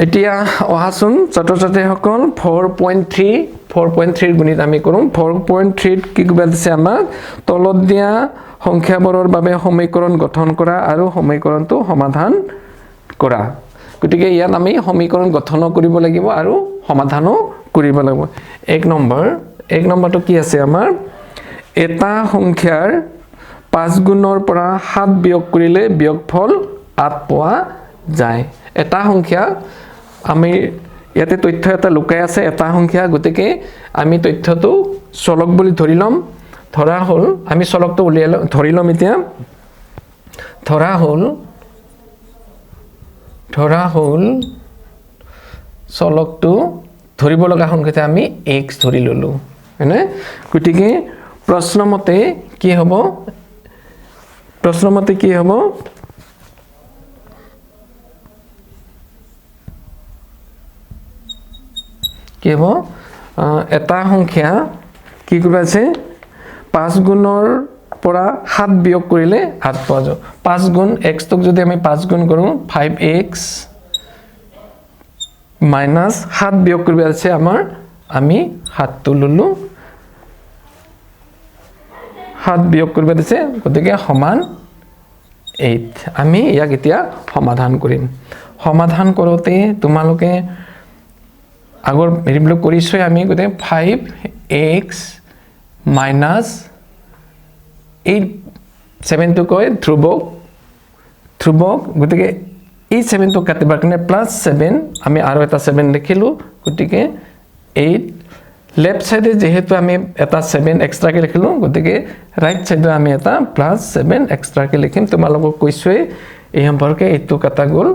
এতিয়া অহাচোন ছাত্ৰ-ছাত্ৰীসকল 4.3 গুণিত আমি কৰোঁ 4.3 কি কিবা দিছে আমাক তলত দিয়া সংখ্যাবোৰৰ বাবে সমীকৰণ গঠন কৰা আৰু সমীকৰণটো সমাধান কৰা গতিকে ইয়াত আমি সমীকৰণ গঠন কৰিব লাগিব আৰু সমাধানো কৰিব লাগিব এক নম্বৰটো কি আছে আমাৰ এটা সংখ্যাৰ 5 গুণৰ পৰা 7 বিয়োগ কৰিলে বিয়োগফল 8 পোৱা যায় এটা সংখ্যা আমি ইয়াতে তথ্য এটা লুকাই আছে এটা সংখ্যা গতিকে আমি তথ্যটো চলক বুলি ধৰি লম ধৰা হল আমি চলকটো উলিয়াই ধৰি লম এতিয়া ধৰা হল চলকটো ধৰিব লগা সংখ্যাতে আমি x ধৰি ললো হয়নে গতিকে প্ৰশ্নমতে কি হ'ব কি হ'ব এটা সংখ্যা কি কৰিব আছে 5 গুণৰ পৰা 7 বিয়োগ কৰিলে 8 পোৱা যাব 5 গুণ x টোক যদি আমি 5 গুণ কৰো 5x minus 7 বিয়োগ কৰিব আছে আমাৰ আমি 7 টো ললো 7 বিয়োগ কৰিব দিছে গতিকে সমান 8 আমি ইয়াক এতিয়া সমাধান কৰিম সমাধান কৰোতে তোমালোকে আগৰ হেৰিবিলাক কৰিছো আমি গতে 5x minus 8 7 টো কয় ধ্ৰুবক গতিকে এই 7 টো কাটিবৰ কাৰণে +7 আমি আৰু এটা 7 লিখিলো গতিকে 8 লেফট সাইডে যেহেতু আমি এটা 7 এক্সট্ৰা কে লিখিলো গতিকে ৰাইট সাইডে আমি এটা +7 এক্সট্ৰা কে লিখিম তোমালোকক কৈছোৱে এই সম্পৰ্কে এইটো কাটা গল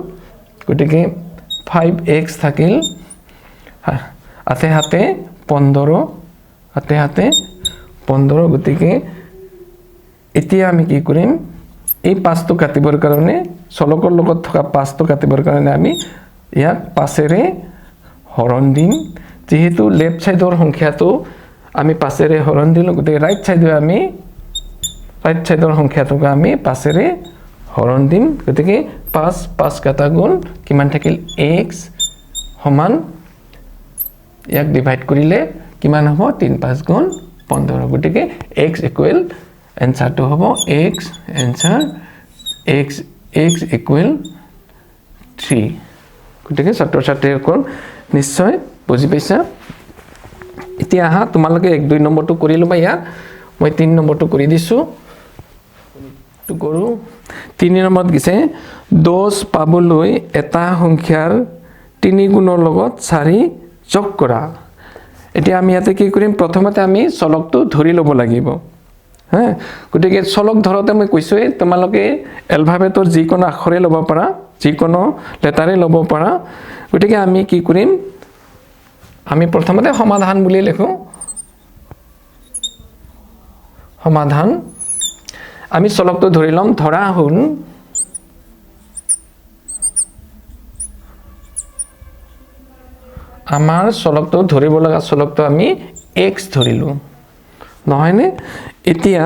গতিকে 5x থাকিল হাতে 15 গতিকে এতিয়া আমি কি কৰিম এই 5 টো কাটিবৰ কাৰণে চলকৰ লগত থকা 5 টো কাটিবৰ কাৰণে আমি ইয়াক 5 ৰে হৰণ দিম যেহেতু লেফট সাইডৰ সংখ্যাটো আমি 5 ৰে হৰণ দিলো গতিকে ৰাইট সাইডৰ সংখ্যাটোক আমি 5 ৰে হৰণ দিম গতিকে 5 কাটা গ'ল কিমান থাকিল x সমান ইয়াক ডিভাইড কৰিলে কিমান হ'ব 3 5 গুণ 15 গতিকে x ইকুৱেল এনসাৰটো হ'ব x এনসাৰ x ইকুৱেল 3 গতিকে ছাত্ৰ-ছাত্ৰীসকল নিশ্চয় বুজি পাইছা এতিয়া আহা তোমালোকে 1 2 নম্বৰটো কৰি লবা ইয়াত মই 3 নম্বৰটো কৰি দিছো তো কৰো 3 নম্বৰত কিছে 10 পাবলৈ এটা সংখ্যাৰ 3 গুণৰ লগত 4 যোগ কৰা এতিয়া আমি ইয়াতে কি কৰিম প্ৰথমতে আমি চলকটো ধৰি লব লাগিব হ্যাঁ গতিকে চলক ধৰতে মই কৈছোৱে তোমালোকে এলফাবেটৰ যিকোনো আখৰে লব পাৰা যিকোনো লেটাৰে লব পাৰা গতিকে আমি কি কৰিম আমি প্ৰথমতে সমাধান বুলি লিখো সমাধান আমি চলকটো ধৰি লম ধৰা হল আমাৰ চলকটো ধৰিব লগা চলকটো আমি x ধৰিলো নহয়নে এতিয়া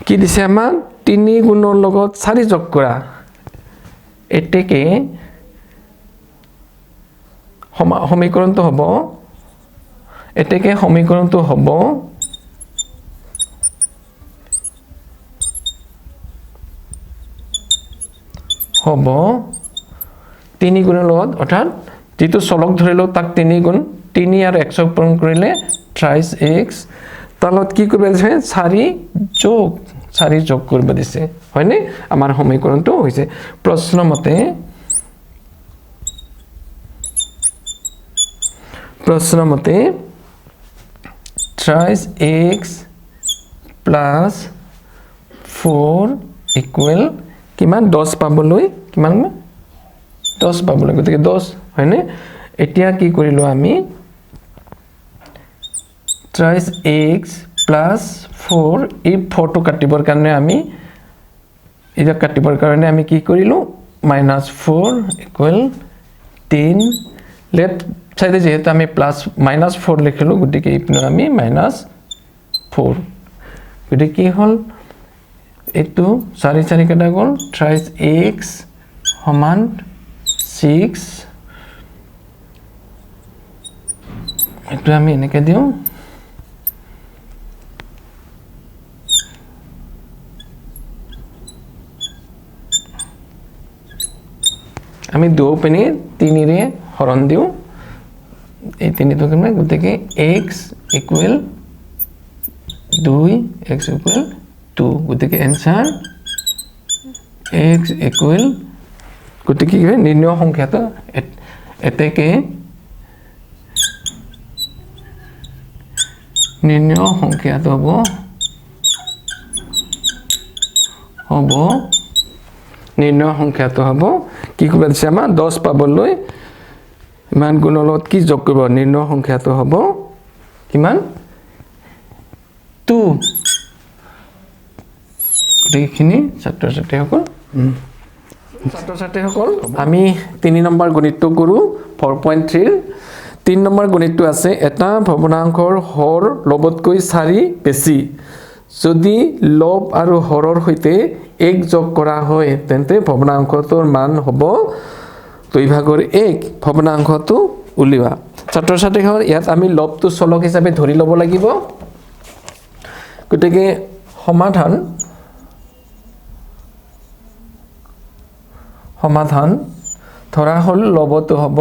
কি দিছে আমাক 3 গুণৰ লগত 4 যোগ কৰা এতেকে সমীকৰণটো হ'ব এতেকে সমীকৰণটো হ'ব 3 গুণৰ লগত অৰ্থাৎ যেটো চলক ধৰিলো তাক 3 গুণ 3 আৰু x পূৰণ কৰিলে 23x তলত কি কৰিব দিছে 4 যোগ কৰিব দিছে হয়নে আমাৰ সমীকৰণটো হৈছে প্ৰশ্নমতে প্ৰশ্নমতে 23x plus 4 equal কিমান 10 পাবলৈ কিমান 10 পাবলৈ গতিকে 10 হয়নে এতিয়া কি কৰিলো আমি 23x plus 4 এই 4 টো কাটিবৰ কাৰণে আমি এটা কাটিবৰ কাৰণে আমি কি কৰিলো -4 equal 10 লেফট সাইডে যেহেতু আমি প্লাস -4 লিখিলো গতিকে ইপিনে আমি -4 গতিকে কি হল এটো 4 কাটা গল 23x সমান 6 এইটো আমি এনেকৈ দিওঁ আমি 2 পিনে 3 ৰে হৰণ দিওঁ এই 3 টো কিমান গতিকে x ইকুৱেল 2 x ইকুৱেল 2 গতিকে এনসাৰ x ইকুৱেল গতিকে কি নিৰ্ণয় সংখ্যাটো এতেকে নিৰ্ণয় সংখ্যাটো হ'ব নিৰ্ণয় সংখ্যাটো হ'ব কি কৰিব দিছে আমাৰ 10 পাবলৈ মান গুণৰ লগত কি যোগ কৰিব নিৰ্ণয় সংখ্যাটো হ'ব কিমান 2 গতিকেখিনি ছাত্ৰ-ছাত্ৰীসকল আমি 3 নম্বৰ গণিতটো কৰো 4.3 3 নম্বৰ গণিতটো আছে এটা ভগ্নাংশৰ হৰ লবতকৈ 4 বেছি যদি লব আৰু হৰৰ সৈতে 1 যোগ কৰা হয় তেন্তে ভগ্নাংশটোৰ মান হ'ব 2/1 ভগ্নাংশটো উলিওৱা ছাত্ৰ-ছাত্ৰীসকল ইয়াত আমি লবটো চলক হিচাপে ধৰি ল'ব লাগিব গতিকে সমাধান ধৰা হল লবটো হ'ব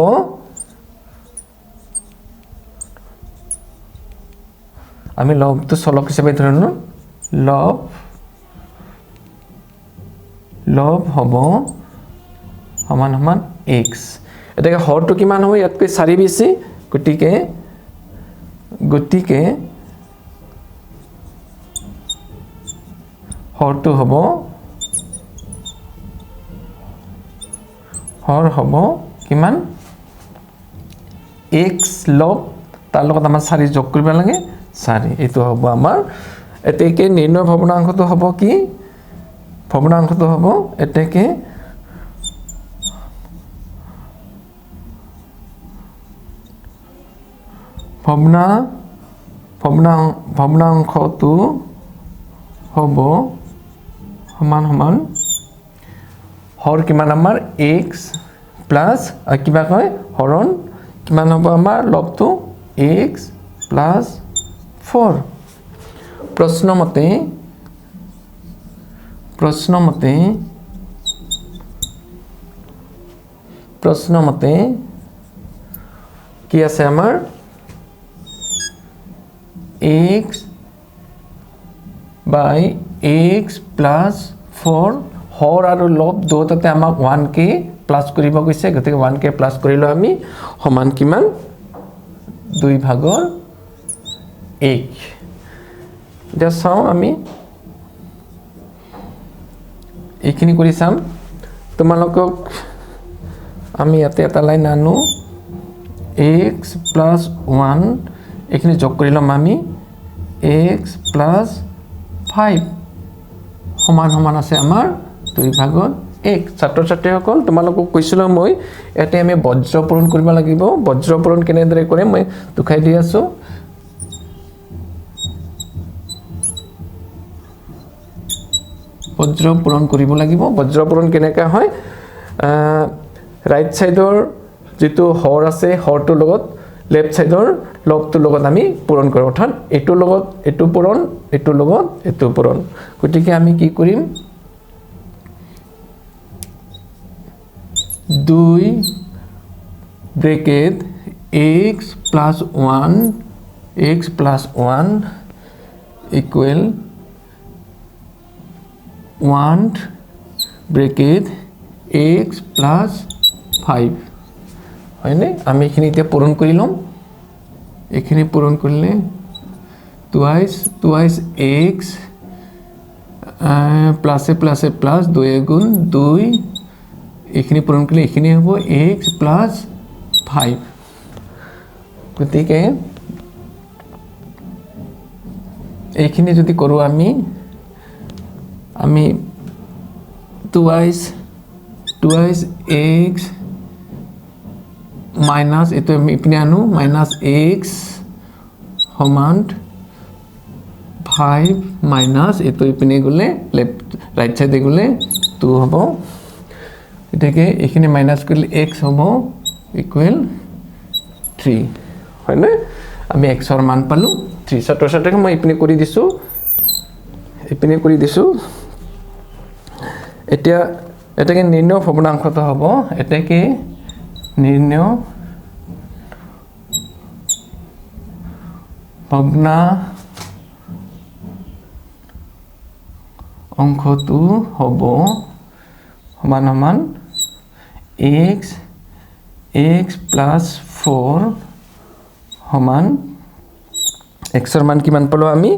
আমি লবটো চলক হিচাপে ধৰিলো লব হ'ব সমান x এটাকে হৰটো কিমান হ'ব ইয়াতকৈ 4 বেছি গতিকে হৰটো হ'ব হৰ হ'ব কিমান x লব তাৰ লগত আমাৰ 4 যোগ কৰিব লাগে 4 এটো হ'ব আমাৰ এতেকে নিৰ্ণয় ভগ্নাংশটো হ'ব কি ভগ্নাংশটো হ'ব এতেকে ভগ্নাংশটো হ'ব সমান হৰ কিমান আমাৰ x প্লাস কিবা কয় হৰণ কিমান হ'ব আমাৰ লবটো x প্লাস 4 প্ৰশ্নমতে কি আছে আমাৰ x by x plus 4 Har আৰু লব দুটাতে আমাক 1k প্লাস কৰিব কৈছে গতিকে 1k প্লাস কৰিলো আমি সমান কিমান 2/1 এতিয়া চাও আমি এইখিনি কৰি চাম তোমালোকক আমি ইয়াতে এটা লাইন আনো x plus 1 এইখিনি যোগ কৰি লম আমি x plus 5 সমান আছে আমাৰ 2/1 ছাত্ৰ-ছাত্ৰীসকল তোমালোকক কৈছিলো মই এতে আমি বজ্ৰ পূৰণ কৰিব লাগিব বজ্ৰ পূৰণ কেনেদৰে কৰে মই দুখাই দি আছো বজ্ৰ পূৰণ কৰিব লাগিব বজ্ৰ পূৰণ কেনেকা হয় ৰাইট সাইডৰ যেটো হৰ আছে হৰটো লগত লেফট সাইডৰ লবটো লগত আমি পূৰণ কৰো অৰ্থাৎ এটো লগত এটো পূৰণ এটো লগত এটো পূৰণ গতিকে আমি কি কৰিম 2 bracket x plus 1 equal 1 bracket x plus 5 হয়নে আমি এখিনি এতিয়া পূৰণ কৰি লম এখিনি পূৰণ কৰিলে twice x প্লাস 2 গুণ 2 এখিনি পূৰণ কৰিলে এখিনি হ'ব x plus 5 গতিকে এইখিনি যদি কৰো আমি twice x minus এটো আমি ইপিনে আনো minus x সমান 5 minus এটো ইপিনে গলে লেফট রাইট সাইডে গলে 2 হ'ব গতিকে এইখিনি মাইনাছ কৰিলে x হ'ব ইকুৱেল 3 হয়নে আমি x ৰ মান পালো 3 ছাত্ৰ ছাত্ৰীক মই ইপিনে কৰি দিছো এতিয়া এটাকে নিৰ্ণয় ভগ্নাংশটো হ'ব এটাকে নিৰ্ণয় ভগ্নাংশটো হ'ব সমান সমান x plus 4 সমান x ৰ মান কিমান পালো আমি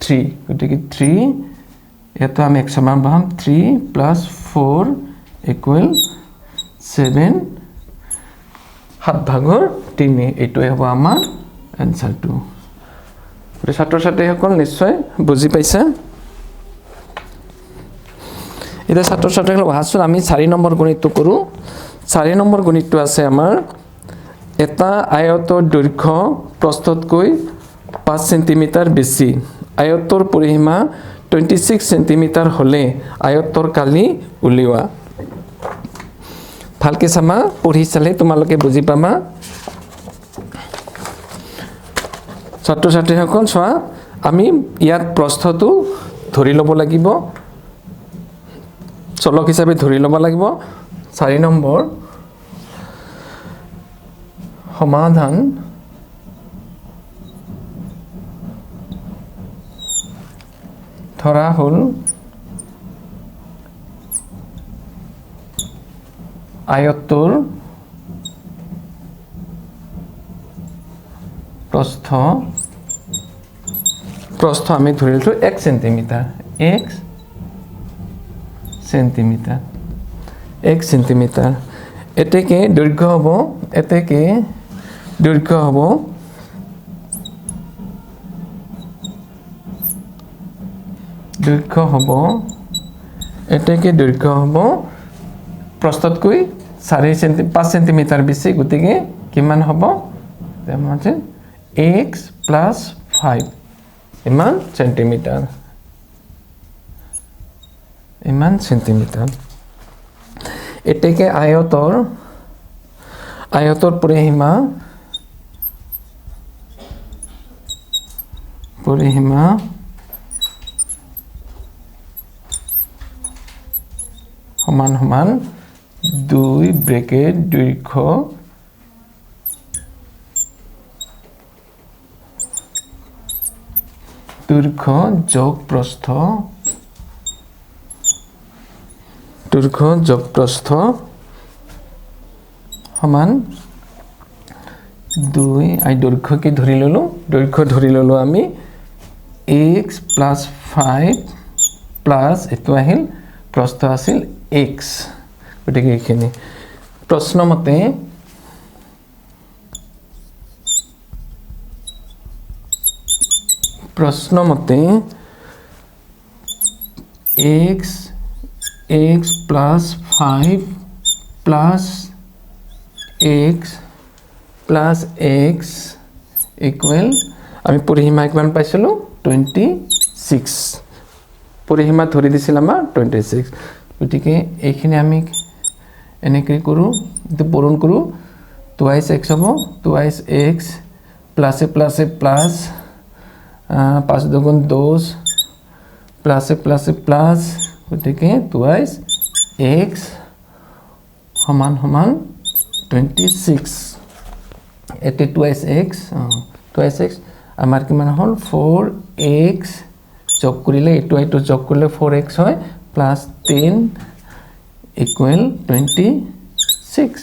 3 গতিকে 3 এটা আমি x ৰ মান পাম 3 plus 4 equal 7 7 ভাগৰ 3 এইটোৱে হ'ব আমাৰ এনসাৰটো ছাত্ৰ ছাত্ৰীসকল নিশ্চয় বুজি পাইছা এটা ছাত্ৰ ছাত্ৰীসকল ভাবছোন আমি 4 নম্বৰ গণিতটো কৰো 4 নম্বৰ গণিতটো আছে আমাৰ এটা আয়তৰ দৈৰ্ঘ্য প্ৰস্থতকৈ 5 সেন্টিমিটাৰ বেছি আয়তৰ পৰিসীমা 26 সেন্টিমিটাৰ হলে আয়তৰ কালি উলিওৱা ভালকে চামা পঢ়ি চালে তোমালোকে বুজি পাবা ছাত্ৰ ছাত্ৰীসকল চোৱা আমি ইয়াত প্ৰস্থটো ধৰি ল'ব লাগিব চলক হিচাপে ধৰি ল'ব লাগিব 4 নম্বৰ সমাধান ধৰা হল আয়তৰ প্ৰস্থ আমি ধৰিলো 1 সেন্টিমিটাৰ 1 সেন্টিমিটাৰ এতেকে দৈৰ্ঘ্য হ'ব এতেকে দৈৰ্ঘ্য হ'ব প্ৰস্থতকৈ 5 সেন্টিমিটাৰ বেছি গতিকে কিমান হ'ব তেমতে x plus 5 ইমান সেন্টিমিটাৰ এতেকে আয়তৰ পৰিসীমা সমান সমান 2 ব্ৰেকেট দৈৰ্ঘ্য যোগ প্ৰস্থ সমান 2 আই দৈৰ্ঘ্যকে ধৰি ললো আমি x plus 5 plus এটো আহিল প্ৰস্থ আছিল x গতিকে এইখিনি প্ৰশ্নমতে x plus 5 plus x plus x equal আমি পৰিসীমা কিমান পাইছিলো 26 পৰিসীমা ধৰি দিছিল আমাৰ 26 গতিকে এইখিনি আমি এনেকৈ কৰো এটো পূৰণ কৰো 2x হ'ব 2x প্লাস 5 দুগুণ 10 প্লাস গতিকে 2x সমান 26 এতে 2x আমাৰ কিমান হ'ল 4x যোগ কৰিলে এটো যোগ কৰিলে 4x হয় প্লাস 10 equal 26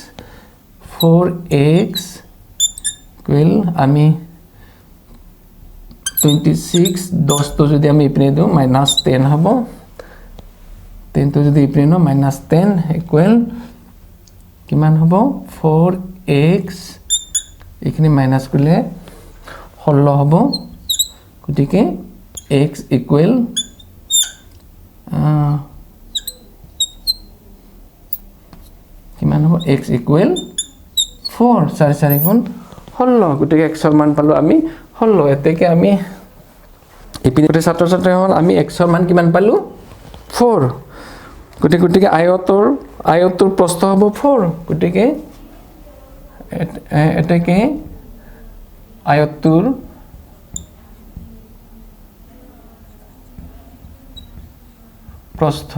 4x equal আমি 26 10 তো যদি আমি ইপিনে দিও -10 হ'ব 10 তো যদি ইপিনে ন -10 equal কিমান হ'ব 4x এখানে মাইনাস কৰিলে 16 হ'ব গতিকে x equal কিমান হ'ব x equal 4 4 গুণ 16 গতিকে x ৰ মান পালো আমি 16 এতেকে আমি ইপিনে ছাত্ৰ ছাত্ৰী হল আমি x ৰ মান কিমান পালো 4 গতিকে আয়তটোৰ প্ৰস্থ হ'ব 4 গতিকে এটাকে আয়তটোৰ প্ৰস্থ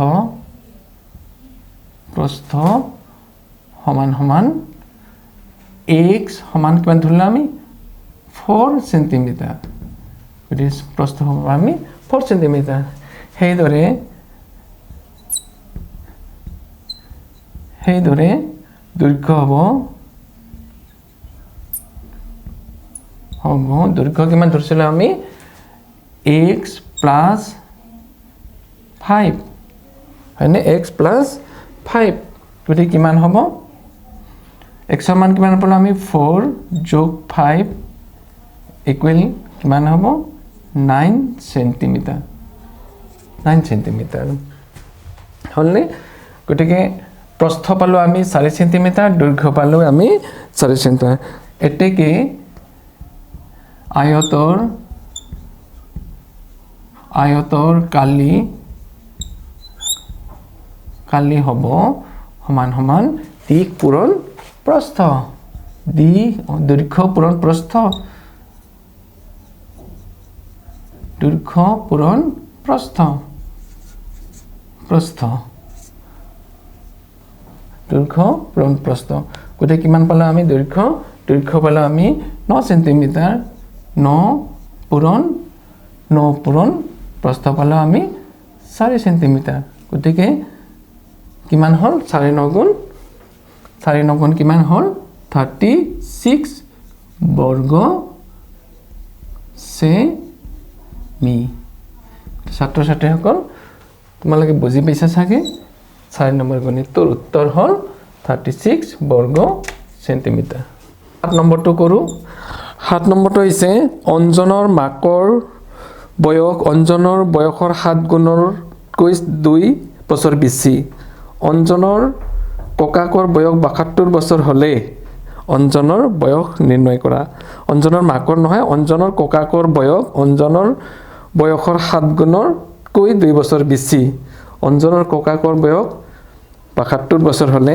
সমান সমান x সমান কিমান ধৰিলে আমি 4 সেন্টিমিটাৰ গতিকে প্ৰস্থ হ'ব আমি 4 সেন্টিমিটাৰ সেইদৰে দৈৰ্ঘ্য হ'ব দৈৰ্ঘ্য কিমান ধৰিছিলো আমি x plus 5 হয়নে x plus 5 গতিকে কিমান হ'ব x ৰ মান কিমান পালো আমি 4 যোগ 5 ইকুৱেল কিমান হ'ব 9 সেন্টিমিটাৰ হলনে গতিকে প্ৰস্থ পালো আমি 4 সেন্টিমিটাৰ দৈৰ্ঘ্য পালো আমি 4 সেন্টিমিটাৰ এতেকে আয়তৰ কালি হ'ব সমান সমান দিশ পূৰণ প্ৰস্থ দৈৰ্ঘ্য পূৰণ প্ৰস্থ দৈৰ্ঘ্য পূৰণ প্ৰস্থ গতিকে কিমান পালো আমি দৈৰ্ঘ্য পালো আমি 9 সেন্টিমিটাৰ 9 পূৰণ প্ৰস্থ পালো আমি 4 সেন্টিমিটাৰ গতিকে কিমান হল 4 9 গুণ কিমান হল 36 বৰ্গ সেমি ছাত্ৰ ছাত্ৰীসকল তোমালোকে বুজি পাইছা চাগে 4 নম্বৰ গণিতৰ উত্তৰ হল 36 বৰ্গ সেন্টিমিটাৰ 7 নম্বৰটো কৰো 7 নম্বৰটো হৈছে অঞ্জনৰ মাকৰ অঞ্জনৰ বয়সৰ 7 গুণতকৈ 2 বছৰ বেছি অঞ্জনৰ ককাকৰ বয়স 72 বছৰ হলে অঞ্জনৰ বয়স নিৰ্ণয় কৰা অঞ্জনৰ মাকৰ নহয় অঞ্জনৰ ককাকৰ বয়স অঞ্জনৰ বয়সৰ 7 গুণতকৈ 2 বছৰ বেছি অঞ্জনৰ ককাকৰ বয়স 72 বছৰ হলে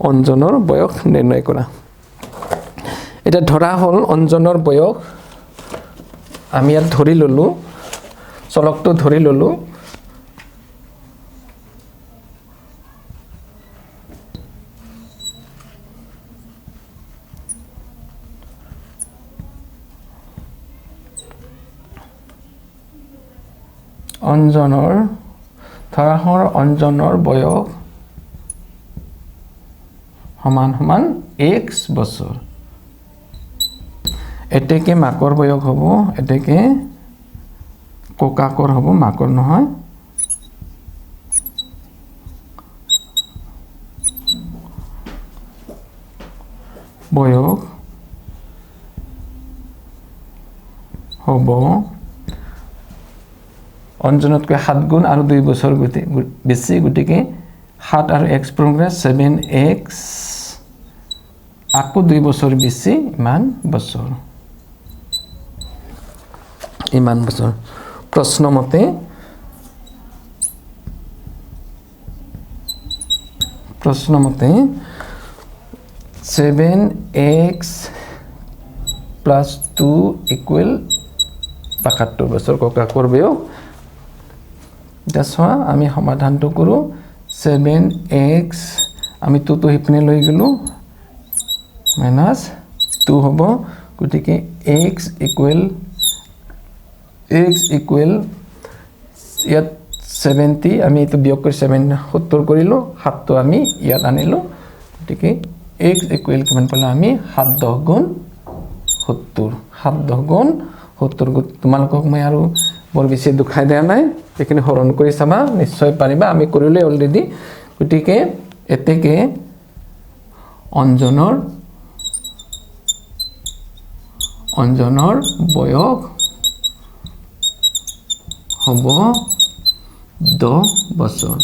অঞ্জনৰ বয়স নিৰ্ণয় কৰা এটা ধৰা হল অঞ্জনৰ বয়স আমি ইয়াত ধৰি ললো চলকটো ধৰি ললো অঞ্জনৰ বয়স সমান সমান x বছৰ এতেকে মাকৰ বয়স হ'ব এতেকে ককাকৰ হ'ব মাকৰ নহয় বয়স হ'ব অঞ্জনতকৈ 7 গুণ আৰু 2 বছৰ বেছি গতিকে 7 আৰু x পূৰণ কৰা 7x আকৌ 2 বছৰ বেছি ইমান বছৰ প্ৰশ্ন মতে प्रश्न मते 7x plus 2 equal 75 বছর ককা করবে দেখো আমি সমাধানটো করো 7x আমি 2 তো হিপনে লৈ গলো minus 2 হবো গটিকে x equal ইয়াত 70 আমি তো বিয়োগ কৰি 70 কৰিলো 7 তো আমি ইয়াত আনিলো গটিকে x equal কিমান পালো আমি 7 10 গুণ 70 7 10 গুণ 70 তোমালোকক মই আৰু বৰ বেছি দুখাই দিয়া নাই এখিনি হৰণ কৰি চাবা নিশ্চয় পাৰিবা আমি কৰিলে অলৰেডি গটিকে এতেকে অঞ্জনৰ বয়স হ'ব 10 বছৰ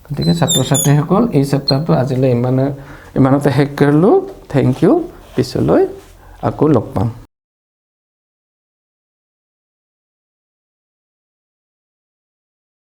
গতিকে ছাত্ৰ ছাত্ৰীসকল এই চেপ্টাৰটো আজিলৈ ইমানতে শেষ কৰিলো থ্যাংক ইউ পিছলৈ আকৌ লগ পাম